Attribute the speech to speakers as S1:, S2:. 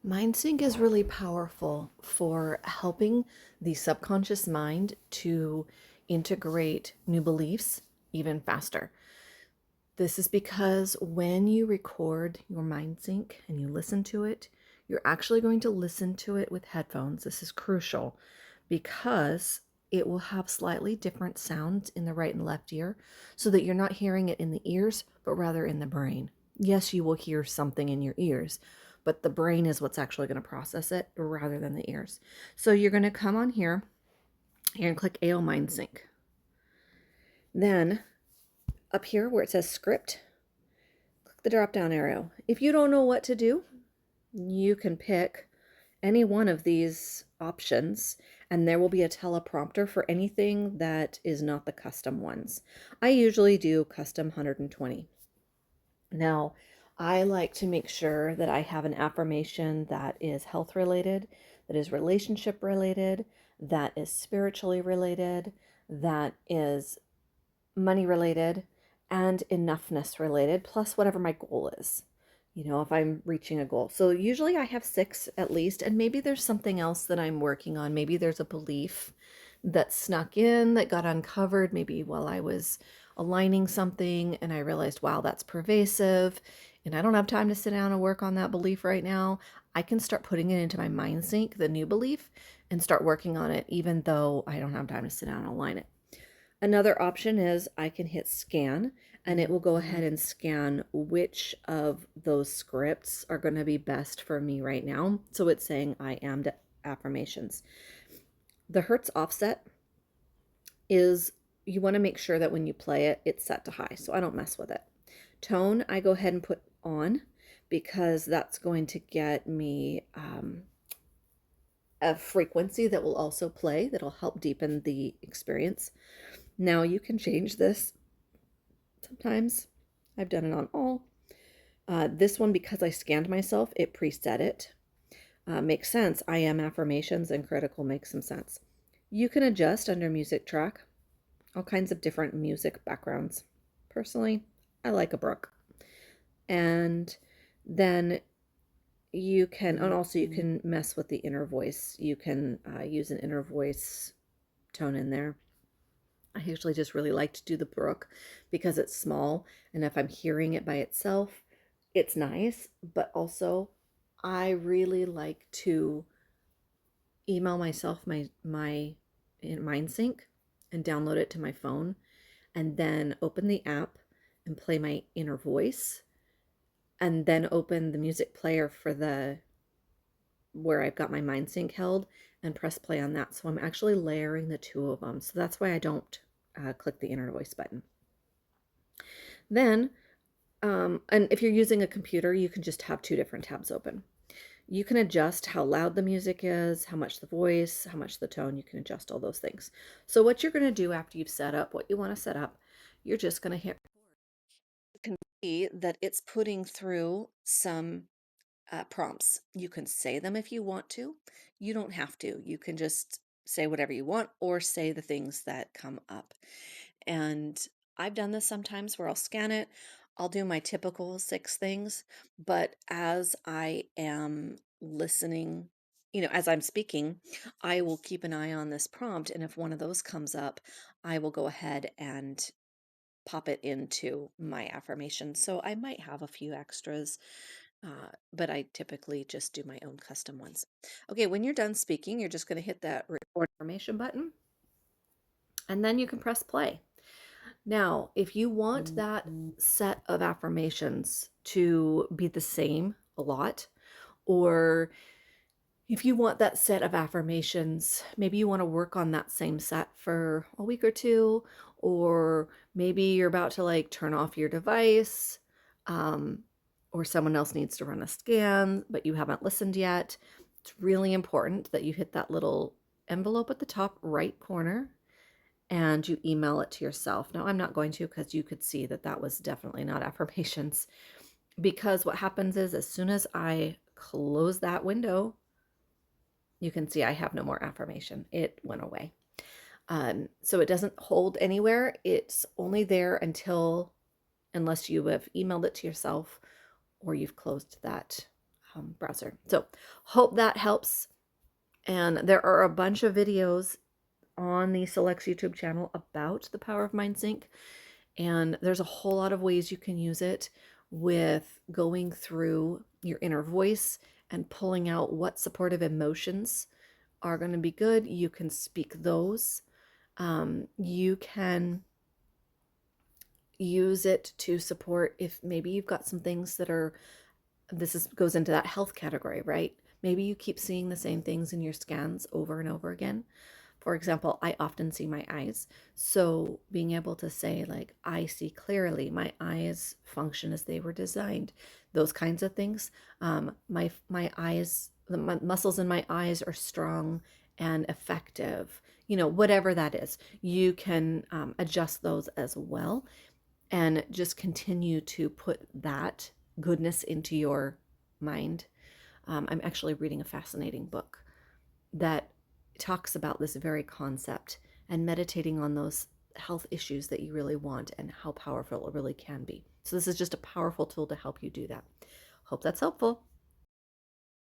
S1: Mindsync is really powerful for helping the subconscious mind to integrate new beliefs even faster. This is because when you record your Mindsync and you listen to it, you're actually going to listen to it with headphones. This is crucial because it will have slightly different sounds in the right and left ear so that you're not hearing it in the ears, but rather in the brain. Yes, you will hear something in your ears, but the brain is what's actually going to process it rather than the ears. So you're going to come on here and click AO Mindsync. Then up here where it says script, click the drop down arrow. If you don't know what to do, you can pick any one of these options and there will be a teleprompter for anything that is not the custom ones. I usually do custom 120. Now, I like to make sure that I have an affirmation that is health related, that is relationship related, that is spiritually related, that is money related, and enoughness related, plus whatever my goal is. If I'm reaching a goal. So usually I have 6 at least, and maybe there's something else that I'm working on. Maybe there's a belief that snuck in that got uncovered maybe while I was aligning something and I realized, wow, that's pervasive and I don't have time to sit down and work on that belief right now. I can start putting it into my mind sync, the new belief, and start working on it even though I don't have time to sit down and align it. Another option is I can hit scan and it will go ahead and scan which of those scripts are going to be best for me right now. So it's saying I am affirmations. The Hertz offset is you want to make sure that when you play it, it's set to high. So I don't mess with it. Tone, I go ahead and put on because that's going to get me a frequency that will also play that'll help deepen the experience. Now you can change this sometimes. I've done it on all. This one, because I scanned myself, it preset it. Makes sense. I am affirmations and critical makes some sense. You can adjust under music track, all kinds of different music backgrounds. Personally, I like a brook. And then you can, and also you can mess with the inner voice. You can use an inner voice tone in there. I usually just really like to do the brook because it's small, and if I'm hearing it by itself, it's nice, but also I really like to email myself my Mindsync and download it to my phone and then open the app and play my inner voice and then open the music player for the where I've got my Mindsync held and press play on that. So I'm actually layering the two of them. So that's why I don't click the inner voice button. Then, and if you're using a computer, you can just have 2 different tabs open. You can adjust how loud the music is, how much the voice, how much the tone. You can adjust all those things. So what you're going to do after you've set up what you want to set up, you're just going to hit. You can see that it's putting through some prompts. You can say them if you want to. You don't have to. You can just say whatever you want or say the things that come up. And I've done this sometimes where I'll scan it. I'll do my typical 6 things, but as I am listening, as I'm speaking, I will keep an eye on this prompt. And if one of those comes up, I will go ahead and pop it into my affirmation. So I might have a few extras, but I typically just do my own custom ones. Okay, when you're done speaking, you're just going to hit that record affirmation button, and then you can press play. Now, if you want that set of affirmations to be the same a lot, or if you want that set of affirmations, maybe you want to work on that same set for a week or two, or maybe you're about to like turn off your device, or someone else needs to run a scan, but you haven't listened yet. It's really important that you hit that little envelope at the top right corner and you email it to yourself. Now, I'm not going to because you could see that that was definitely not affirmations. Because what happens is as soon as I close that window, you can see I have no more affirmation. It went away. So it doesn't hold anywhere. It's only there unless you have emailed it to yourself or you've closed that browser. So hope that helps. And there are a bunch of videos on the Selects YouTube channel about the power of Mindsync. And there's a whole lot of ways you can use it with going through your inner voice and pulling out what supportive emotions are going to be good. You can speak those. You can use it to support if maybe you've got some things that are, goes into that health category, right? Maybe you keep seeing the same things in your scans over and over again. For example, I often see my eyes. So being able to say, like, I see clearly, my eyes function as they were designed, those kinds of things. My eyes, the muscles in my eyes are strong and effective. Whatever that is, you can adjust those as well, and just continue to put that goodness into your mind. I'm actually reading a fascinating book that talks about this very concept and meditating on those health issues that you really want and how powerful it really can be. So this is just a powerful tool to help you do that. Hope that's helpful.